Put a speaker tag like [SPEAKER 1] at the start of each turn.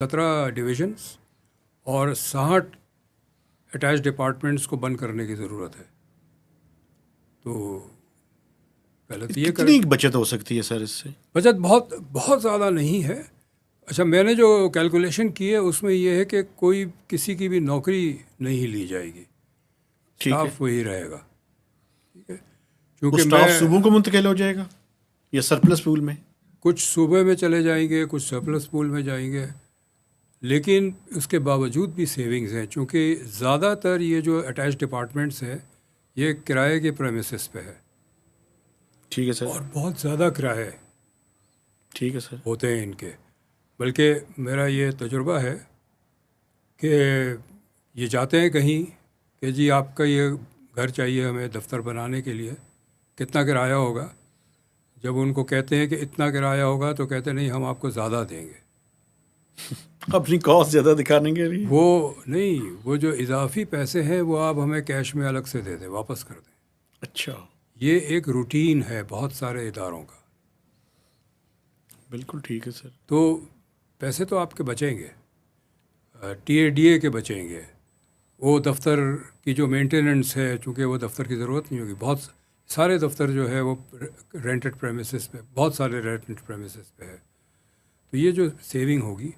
[SPEAKER 1] 17 divisions اور 60 attach departments کو بند کرنے کی ضرورت ہے. تو پہلے تو یہ
[SPEAKER 2] کتنی بچت ہو سکتی ہے سر اس سے؟
[SPEAKER 1] بچت بہت بہت زیادہ نہیں ہے. اچھا، میں نے جو کیلکولیشن کی ہے اس میں یہ ہے کہ کوئی کسی کی بھی نوکری نہیں لی جائے گی، اسٹاف وہی رہے گا. ٹھیک ہے،
[SPEAKER 2] وہ
[SPEAKER 1] کیونکہ
[SPEAKER 2] اسٹاف صوبوں کو منتقل ہو جائے گا یا سرپلس پول میں؟
[SPEAKER 1] کچھ صوبے میں چلے جائیں گے، کچھ سرپلس پول میں جائیں گے، لیکن اس کے باوجود بھی سیونگز ہیں، چونکہ زیادہ تر یہ جو اٹیچ ڈپارٹمنٹس ہیں یہ کرائے کے پریمیسز پہ ہے.
[SPEAKER 2] ٹھیک ہے سر.
[SPEAKER 1] اور بہت زیادہ کرائے
[SPEAKER 2] ٹھیک ہے سر.
[SPEAKER 1] ہوتے ہیں ان کے. بلکہ میرا یہ تجربہ ہے کہ یہ جاتے ہیں کہیں کہ جی آپ کا یہ گھر چاہیے ہمیں دفتر بنانے کے لیے، کتنا کرایہ ہوگا؟ جب ان کو کہتے ہیں کہ اتنا کرایہ ہوگا تو کہتے ہیں نہیں، ہم آپ کو زیادہ دیں گے.
[SPEAKER 2] اپنی کاسٹ زیادہ دکھانے کے لیے؟
[SPEAKER 1] وہ نہیں، وہ جو اضافی پیسے ہیں وہ آپ ہمیں کیش میں الگ سے دے دیں، واپس کر دیں.
[SPEAKER 2] اچھا.
[SPEAKER 1] یہ ایک روٹین ہے بہت سارے اداروں کا.
[SPEAKER 2] بالکل ٹھیک ہے سر.
[SPEAKER 1] تو پیسے تو آپ کے بچیں گے، ٹی اے ڈی اے کے بچیں گے. وہ دفتر کی جو مینٹیننس ہے، چونکہ وہ دفتر کی ضرورت نہیں ہوگی. بہت سارے دفتر جو ہے وہ رینٹڈ پریمیسز پہ، بہت سارے رینٹڈ پریمیسز پہ ہے. تو یہ جو سیونگ ہوگی